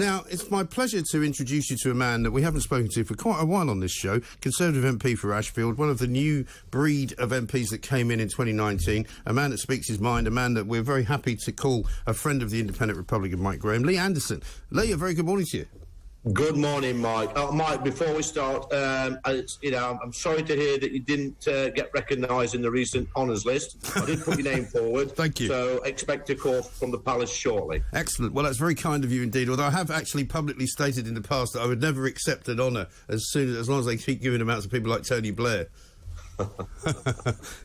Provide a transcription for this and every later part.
Now, it's my pleasure to introduce you to a man that we haven't spoken to for quite a while on this show, Conservative MP for Ashfield, one of the new breed of MPs that came in 2019, a man that speaks his mind, a man that we're very happy to call a friend of the Independent Republican, Mike Graham, Lee Anderson. Lee, a very good morning to you. Good morning, Mike. Mike, before we start, I'm sorry to hear that you didn't get recognised in the recent honours list. I did put your name forward. Thank you. So expect a call from the Palace shortly. Excellent. Well, that's very kind of you indeed, although I have actually publicly stated in the past that I would never accept an honour as long as they keep giving them out to people like Tony Blair.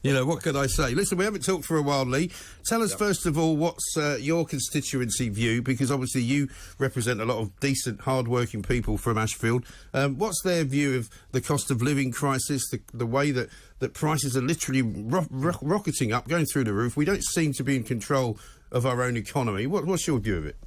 You know, what can I say? Listen, we haven't talked for a while, Lee. Tell us, first of all, what's your constituency view, because obviously you represent a lot of decent, hard-working people from Ashfield. What's their view of the cost of living crisis, the way that prices are literally rocketing up, going through the roof? We don't seem to be in control of our own economy. What's your view of it?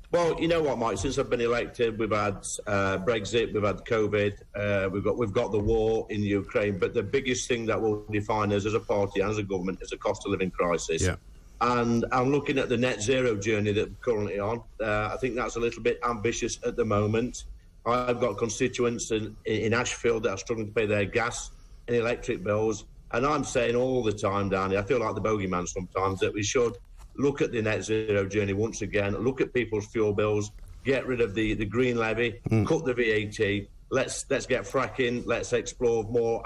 Well, you know what, Mike? Since I've been elected, we've had Brexit, we've had COVID, we've got the war in Ukraine. But the biggest thing that will define us as a party and as a government is the cost of living crisis. Yeah. And I'm looking at the net zero journey that we're currently on. I think that's a little bit ambitious at the moment. I've got constituents in Ashfield that are struggling to pay their gas and electric bills, and I'm saying all the time, Danny, I feel like the bogeyman sometimes, that we should look at the net zero journey once again, look at people's fuel bills, get rid of the green levy, cut the VAT, let's get fracking, let's explore more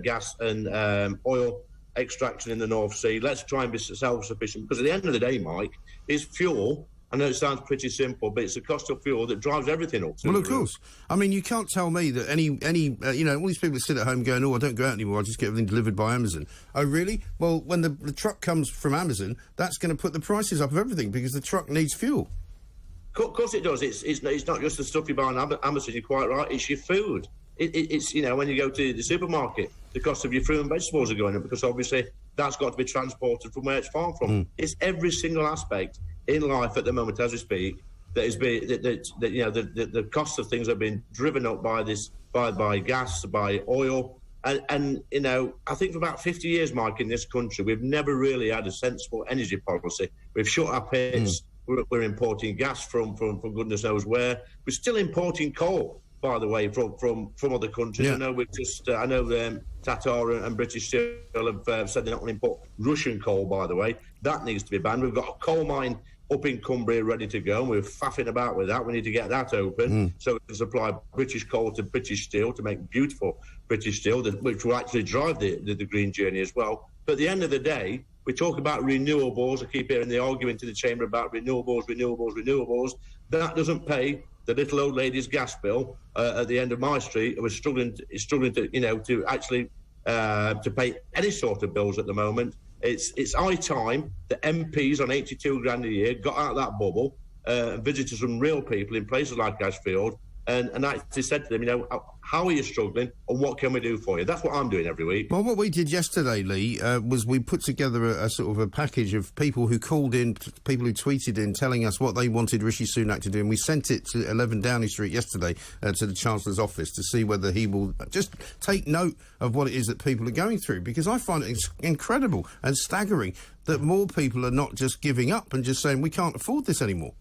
gas and oil extraction in the North Sea. Let's try and be self-sufficient, because at the end of the day, Mike, is fuel. I know it sounds pretty simple, but it's the cost of fuel that drives everything up. Well, of course. I mean, you can't tell me that any all these people that sit at home going, oh, I don't go out anymore, I just get everything delivered by Amazon. Oh, really? Well, when the truck comes from Amazon, that's going to put the prices up of everything, because the truck needs fuel. Of course it does. It's not just the stuff you buy on Amazon, you're quite right, it's your food. It's when you go to the supermarket, the cost of your fruit and vegetables are going up, because obviously that's got to be transported from where it's farmed from. It's every single aspect in life at the moment, as we speak, the cost of things have been driven up by gas, by oil, and I think for about 50 years, Mike, in this country, we've never really had a sensible energy policy. We've shut our pits. We're importing gas from goodness knows where. We're still importing coal, by the way, from other countries. Yeah. I know Tatar and British Steel have said they're not going to import Russian coal, by the way. That needs to be banned. We've got a coal mine up in Cumbria ready to go, and we're faffing about with that. We need to get that open so we can supply British coal to British Steel to make beautiful British steel, which will actually drive the green journey as well. But at the end of the day, we talk about renewables. I keep hearing the argument in the chamber about renewables. That doesn't pay the little old lady's gas bill at the end of my street, who is struggling to actually pay any sort of bills at the moment. It's high time that MPs on 82 grand a year got out of that bubble and visited some real people in places like Ashfield and actually said to them, how are you struggling and what can we do for you? That's what I'm doing every week. Well, what we did yesterday, Lee, was we put together a sort of a package of people who called in, people who tweeted in, telling us what they wanted Rishi Sunak to do, and we sent it to 11 Downing Street yesterday to the Chancellor's office to see whether he will just take note of what it is that people are going through, because I find it incredible and staggering that more people are not just giving up and just saying we can't afford this anymore.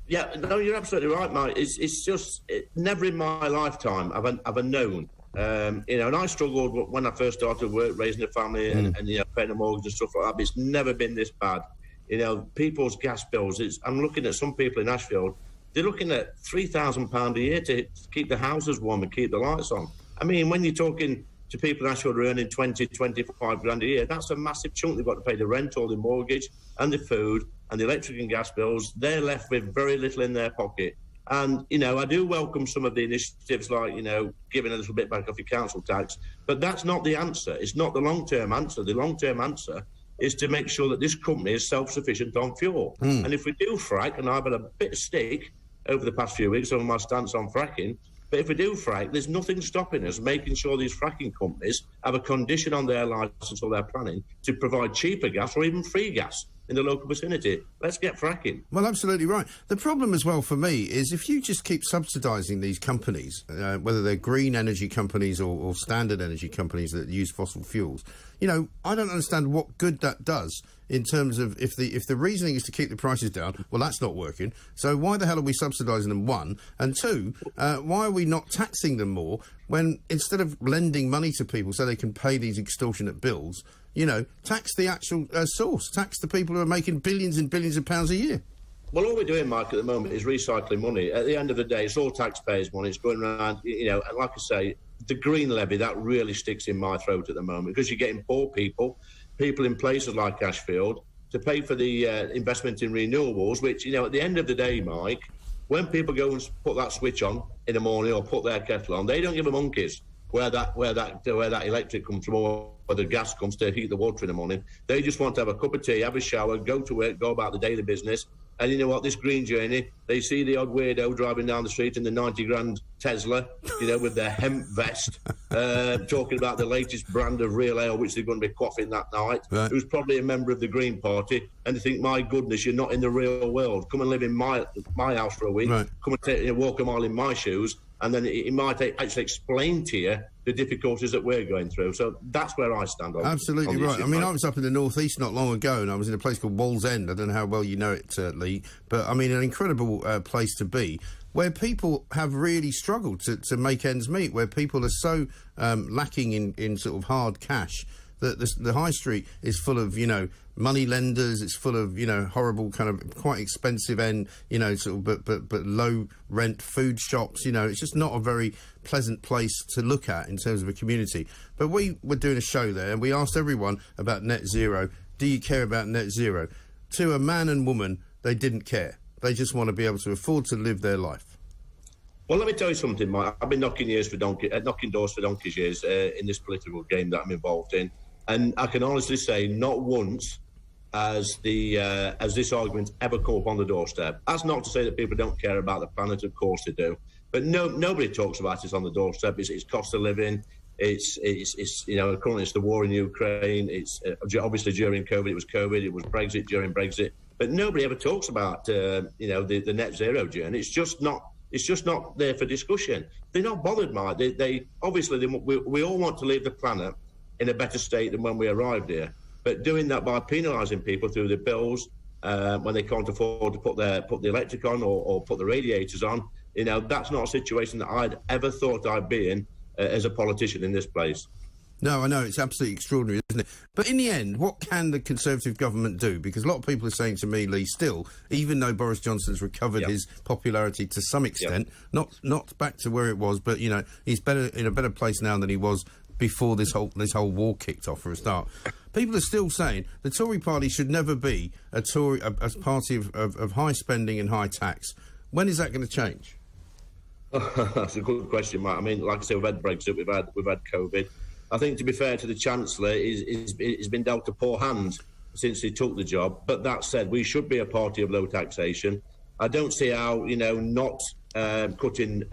Yeah, no, you're absolutely right, Mike. It's just never in my lifetime have I known. And I struggled when I first started work, raising a family and paying a mortgage and stuff like that. But it's never been this bad. People's gas bills. I'm looking at some people in Ashfield. They're looking at £3,000 a year to keep the houses warm and keep the lights on. I mean, when you're talking to people in Ashfield who are earning 20, 25 grand a year, that's a massive chunk. They've got to pay the rent or the mortgage and the food and the electric and gas bills. They're left with very little in their pocket. And, I do welcome some of the initiatives like, giving a little bit back off your council tax. But that's not the answer. It's not the long-term answer. The long-term answer is to make sure that this company is self-sufficient on fuel. And if we do frack, and I've had a bit of stick over the past few weeks over my stance on fracking, but if we do frack, there's nothing stopping us making sure these fracking companies have a condition on their licence or their planning to provide cheaper gas or even free gas. in the local vicinity. Let's get fracking. Well, absolutely right. The problem as well for me is if you just keep subsidising these companies, whether they're green energy companies or standard energy companies that use fossil fuels, you know, I don't understand what good that does in terms of if the reasoning is to keep the prices down, well, that's not working. So why the hell are we subsidising them, one? And two, why are we not taxing them more when instead of lending money to people so they can pay these extortionate bills, you know, tax the actual source, tax the people who are making billions and billions of pounds a year? Well, all we're doing, Mike, at the moment is recycling money. At the end of the day, it's all taxpayers' money. It's going around, you know, and like I say, the green levy, that really sticks in my throat at the moment because you're getting poor people in places like Ashfield to pay for the investment in renewables, which, you know, at the end of the day, Mike, when people go and put that switch on in the morning or put their kettle on, they don't give a monkeys where that electric comes from or where the gas comes to heat the water in the morning. They just want to have a cup of tea, have a shower, go to work, go about the daily business. And you know what, this green journey, they see the odd weirdo driving down the street in the 90 grand Tesla, you know, with their hemp vest, talking about the latest brand of real ale, which they're going to be quaffing that night, right, who's probably a member of the Green Party, and they think, my goodness, you're not in the real world. Come and live in my house for a week, right, come and walk a mile in my shoes, and then it might actually explain to you the difficulties that we're going through. So that's where I stand on. Absolutely on right. I mean, I was up in the northeast not long ago, and I was in a place called Wallsend. I don't know how well you know it, Lee, but I mean, an incredible place to be, where people have really struggled to make ends meet, where people are so lacking in sort of hard cash that the high street is full of, you know, money lenders. It's full of, you know, horrible kind of quite expensive and, you know, sort of but low rent food shops. You know, it's just not a very pleasant place to look at in terms of a community. But we were doing a show there and we asked everyone about net zero. Do you care about net zero? To a man and woman, they didn't care. They just want to be able to afford to live their life. Well, let me tell you something, Mike. I've been knocking doors for donkey's years in this political game that I'm involved in. And I can honestly say not once has this argument ever come up on the doorstep. That's not to say that people don't care about the planet, of course they do. But nobody talks about it on the doorstep. It's cost of living. It's you know, currently it's the war in Ukraine. It's obviously during COVID, it was COVID. It was Brexit during Brexit. But nobody ever talks about you know, the net zero journey. It's just not there for discussion. They're not bothered, Mike. They obviously we all want to leave the planet in a better state than when we arrived here. But doing that by penalising people through the bills when they can't afford to put the electric on or put the radiators on, you know, that's not a situation that I'd ever thought I'd be in as a politician in this place. No, I know, it's absolutely extraordinary, isn't it? But in the end, what can the Conservative government do? Because a lot of people are saying to me, Lee, still, even though Boris Johnson's recovered his popularity to some extent, not back to where it was, but, you know, he's in a better place now than he was before this whole war kicked off for a start. People are still saying the Tory Party should never be a party of high spending and high tax. When is that going to change? That's a good question, Mike. I mean, like I say, we've had Brexit, we've had COVID. I think, to be fair to the Chancellor, he's been dealt a poor hand since he took the job. But that said, we should be a party of low taxation. I don't see how, you know, not cutting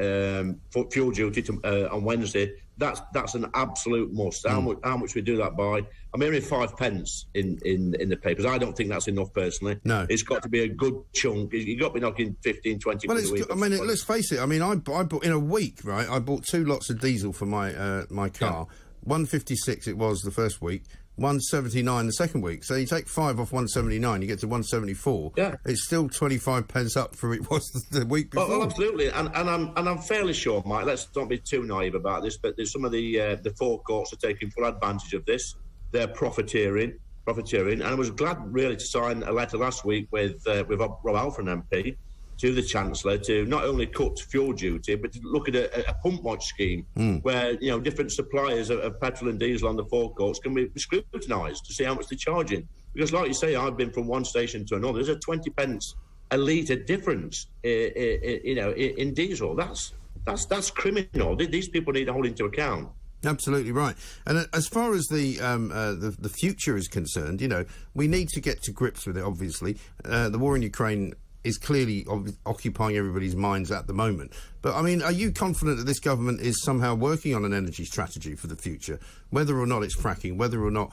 fuel duty on Wednesday. That's an absolute must. How much we do that by? I'm hearing 5 pence in the papers. I don't think that's enough personally. No, it's got to be a good chunk. You've got to be knocking 15, 20 quid a week. I mean, let's face it. I mean, I bought in a week, right? I bought 2 lots of diesel for my car. 156 it was the first week, 179 the second week. So you take 5 off 179, you get to 174. Yeah, it's still 25 pence up for it was the week before. Well, absolutely, and I'm fairly sure, Mike. Let's not be too naive about this, but there's some of the forecourts are taking full advantage of this. They're profiteering, and I was glad really to sign a letter last week with Rob Alford MP to the Chancellor to not only cut fuel duty, but to look at a pump watch scheme where, you know, different suppliers of petrol and diesel on the forecourts can be scrutinised to see how much they're charging. Because, like you say, I've been from one station to another. There's a 20 pence a litre difference, you know, in diesel. That's criminal. These people need to hold into account. Absolutely right. And as far as the future is concerned, you know, we need to get to grips with it. Obviously, the war in Ukraine is clearly occupying everybody's minds at the moment. But, I mean, are you confident that this government is somehow working on an energy strategy for the future, whether or not it's fracking, whether or not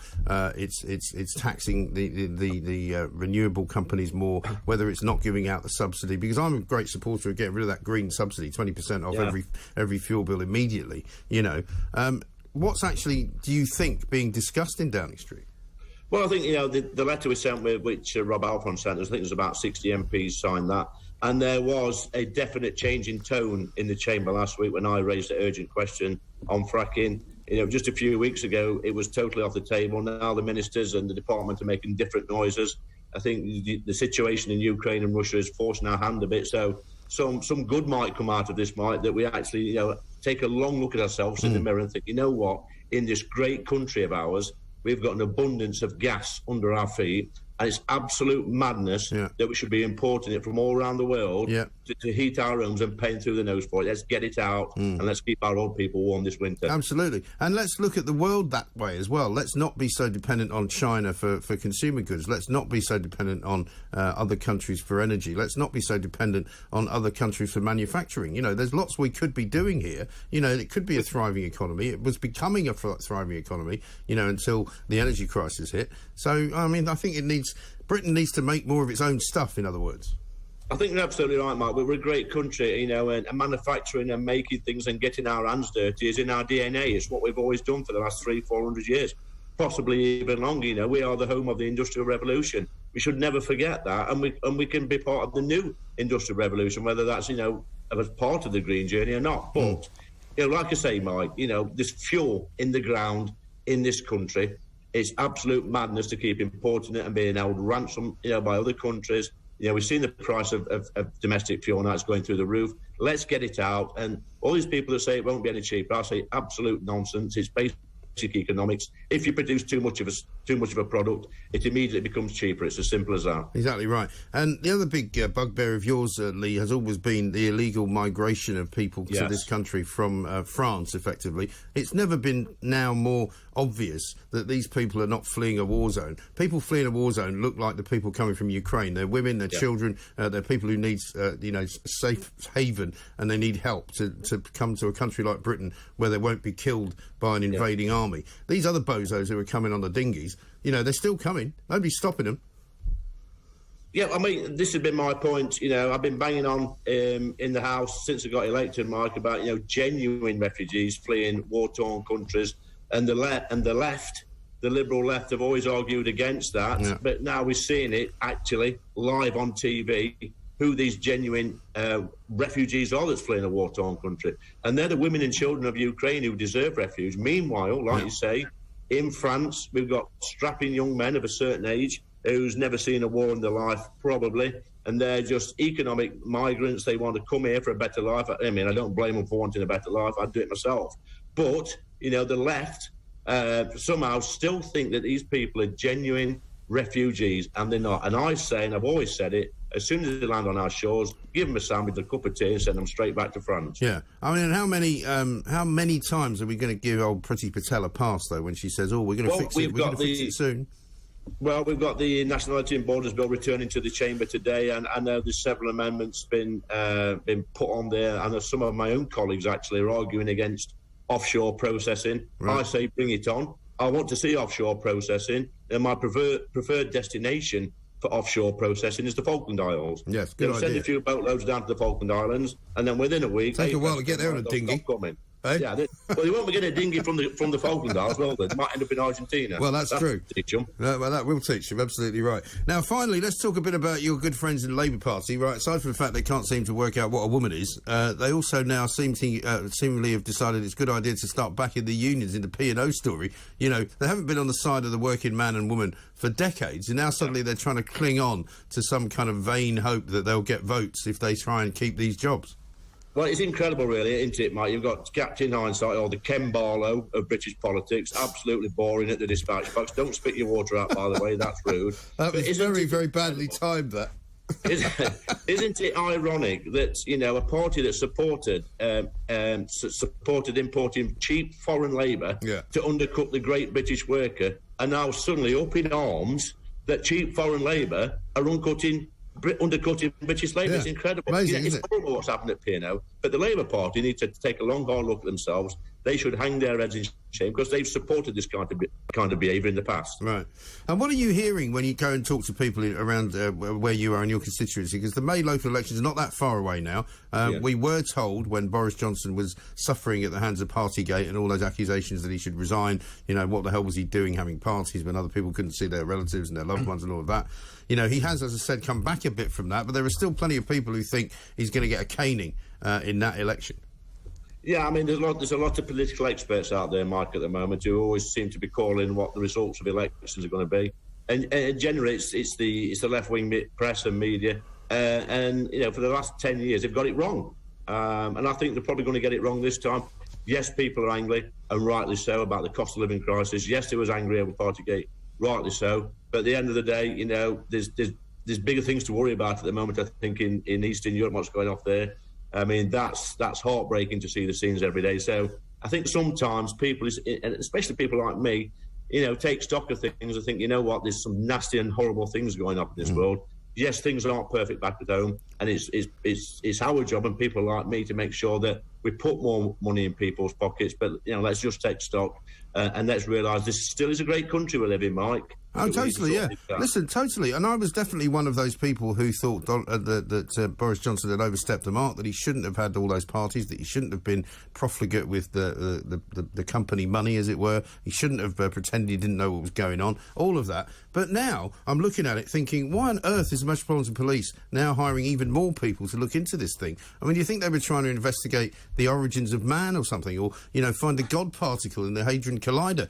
it's taxing the renewable companies more, whether it's not giving out the subsidy? Because I'm a great supporter of getting rid of that green subsidy, 20% off every fuel bill immediately, you know. What's actually, do you think, being discussed in Downing Street? Well, I think, you know, the letter we sent, which Rob Alphonse sent us, I think there's about 60 MPs signed that. And there was a definite change in tone in the chamber last week when I raised the urgent question on fracking. You know, just a few weeks ago, it was totally off the table. Now the ministers and the department are making different noises. I think the situation in Ukraine and Russia is forcing our hand a bit. So some good might come out of this, Mike, that we actually, you know, take a long look at ourselves in the mirror and think, you know what, in this great country of ours, we've got an abundance of gas under our feet, and it's absolute madness that we should be importing it from all around the world to heat our homes and paying through the nose for it. Let's get it out and let's keep our old people warm this winter. Absolutely. And let's look at the world that way as well. Let's not be so dependent on China for consumer goods. Let's not be so dependent on other countries for energy. Let's not be so dependent on other countries for manufacturing. You know, there's lots we could be doing here. You know, it could be a thriving economy. It was becoming a thriving economy, you know, until the energy crisis hit. So, I mean, I think Britain needs to make more of its own stuff, in other words. I think you're absolutely right, Mark. We're a great country, you know, and manufacturing and making things and getting our hands dirty is in our DNA. It's what we've always done for the last 300-400 years, possibly even longer. You know, we are the home of the Industrial Revolution. We should never forget that, and we can be part of the new Industrial Revolution, whether that's, you know, as part of the green journey or not. But, you know, like I say, Mike, you know, this fuel in the ground in this country, it's absolute madness to keep importing it and being held ransom, you know, by other countries. You know, we've seen the price of domestic fuel now, it's going through the roof. Let's get it out. And all these people that say it won't be any cheaper, I say absolute nonsense. It's basic economics. If you produce too much of a product, it immediately becomes cheaper. It's as simple as that. Exactly right. And the other big bugbear of yours, Lee, has always been the illegal migration of people to this country from France, effectively. It's never been now more obvious that these people are not fleeing a war zone. People fleeing a war zone look like the people coming from Ukraine. They're women, they're children, they're people who need, you know, safe haven, and they need help to come to a country like Britain where they won't be killed by an invading army. These other bozos who are coming on the dinghies, you know, they're still coming. Nobody's stopping them. Yeah, I mean, this has been my point. You know, I've been banging on in the House since I got elected, Mike, about, you know, genuine refugees fleeing war-torn countries. And the left, the Liberal left, have always argued against that. Yeah. But now we're seeing it actually live on TV, who these genuine refugees are that's fleeing a war-torn country. And they're the women and children of Ukraine who deserve refuge. Meanwhile, like you say, in France, we've got strapping young men of a certain age who's never seen a war in their life, probably, and they're just economic migrants. They want to come here for a better life. I mean, I don't blame them for wanting a better life. I'd do it myself. But, you know, the left somehow still think that these people are genuine refugees, and they're not. And I say, and I've always said it, as soon as they land on our shores, give them a sandwich, a cup of tea, and send them straight back to France. Yeah. I mean, how many times are we going to give old Priti Patel a pass, though, when she says, oh, we're going to fix it, we're going to fix it soon? Well, we've got the Nationality and Borders Bill returning to the Chamber today, and I know there's several amendments been put on there. I know some of my own colleagues actually are arguing against offshore processing. Right. I say bring it on. I want to see offshore processing, and my preferred destination for offshore processing is the Falkland Isles. Yes, good idea. Send a few boatloads down to the Falkland Islands, and then within a week... Take a while to get there on a dinghy. Hey? Yeah, well, they won't be getting a dinghy from the Falkland Isles, will they? They might end up in Argentina. Well, that's true. Teach them. Well, that will teach them, absolutely right. Now, finally, let's talk a bit about your good friends in the Labour Party. Right, aside from the fact they can't seem to work out what a woman is, they also now seemingly have decided it's a good idea to start backing the unions in the P&O story. You know, they haven't been on the side of the working man and woman for decades, and now suddenly they're trying to cling on to some kind of vain hope that they'll get votes if they try and keep these jobs. Well, it's incredible, really, isn't it, Mike? You've got Captain Hindsight, or the Ken Barlow of British politics, absolutely boring at the dispatch box. Don't spit your water out, by the way, that's rude. That was very, very badly timed, that. Isn't it ironic that, you know, a party that supported importing cheap foreign labour to undercut the great British worker are now suddenly up in arms that cheap foreign labour are undercutting undercutting British Labour. Yeah. It's incredible. Amazing, It's isn't it? horrible what's happened at P&O, but the Labour Party need to take a long, hard look at themselves. They should hang their heads in shame because they've supported this kind of behaviour in the past. Right. And what are you hearing when you go and talk to people around where you are in your constituency? Because the May local elections are not that far away now. We were told when Boris Johnson was suffering at the hands of Partygate and all those accusations that he should resign, what the hell was he doing having parties when other people couldn't see their relatives and their loved ones and all of that. He has, as I said, come back a bit from that, but there are still plenty of people who think he's going to get a caning in that election. Yeah, I mean, there's a lot of political experts out there, Mike, at the moment, who always seem to be calling what the results of elections are going to be. And generally, it's the left-wing press and media. And for the last 10 years, they've got it wrong. And I think they're probably going to get it wrong this time. Yes, people are angry, and rightly so, about the cost of living crisis. Yes, they was angry over Partygate, rightly so. But at the end of the day, there's bigger things to worry about at the moment, I think, in Eastern Europe, what's going off there. I mean, that's heartbreaking to see the scenes every day. So I think sometimes people, and especially people like me, take stock of things and think, there's some nasty and horrible things going on in this world. Yes, things aren't perfect back at home, and it's our job and people like me to make sure that we put more money in people's pockets. But let's just take stock and let's realise this still is a great country we live in, Mike. Oh, totally, yeah. Listen, totally. And I was definitely one of those people who thought that Boris Johnson had overstepped the mark, that he shouldn't have had all those parties, that he shouldn't have been profligate with the company money, as it were. He shouldn't have pretended he didn't know what was going on, all of that. But now I'm looking at it thinking, why on earth is the Metropolitan Police now hiring even more people to look into this thing? I mean, do you think they were trying to investigate the origins of man or something, or, find the God particle in the Hadron Collider?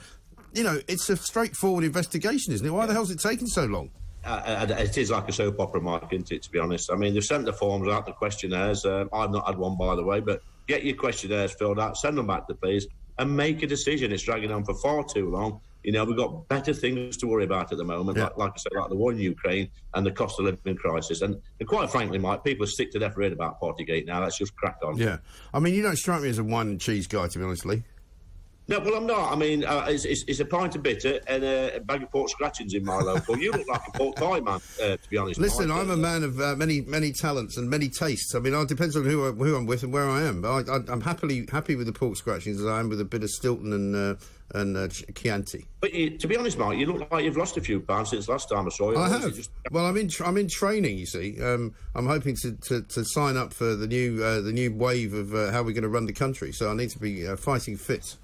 It's a straightforward investigation, isn't it? Why the hell's it taking so long? It is like a soap opera, Mike, isn't it, to be honest? I mean, they've sent the forms out, the questionnaires. I've not had one, by the way, but get your questionnaires filled out, send them back to the police, and make a decision. It's dragging on for far too long. We've got better things to worry about at the moment, like I said, like the war in Ukraine and the cost of living crisis. And quite frankly, Mike, people are sick to death read about Partygate now. Let's just crack on. Yeah. I mean, you don't strike me as a wine and cheese guy, to be honest, Lee. No, well, I'm not. I mean, it's a pint of bitter and a bag of pork scratchings in my local. You look like a pork pie man, to be honest. Listen, I'm a man of many talents and many tastes. I mean, it depends on who I'm with and where I am. But I'm happy with the pork scratchings as I am with a bit of Stilton and Chianti. But to be honest, Mike, you look like you've lost a few pounds since last time I saw you. I have. Well, I'm in training. You see, I'm hoping to sign up for the new wave of how we're going to run the country. So I need to be fighting fit.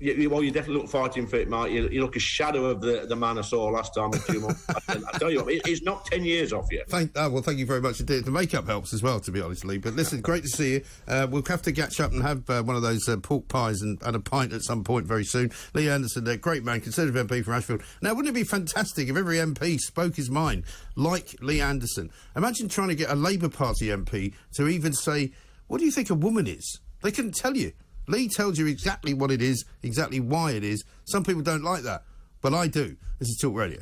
Well, you definitely look fighting fit, Mark. You look a shadow of the man I saw last time in 2 months. I tell you what, it's not 10 years off you. Thank you very much indeed. The makeup helps as well, to be honest, Lee. But listen, great to see you. We'll have to catch up and have one of those pork pies and a pint at some point very soon. Lee Anderson, great man, Conservative MP for Ashfield. Now, wouldn't it be fantastic if every MP spoke his mind like Lee Anderson? Imagine trying to get a Labour Party MP to even say, what do you think a woman is? They couldn't tell you. Lee tells you exactly what it is, exactly why it is. Some people don't like that, but I do. This is Talk Radio.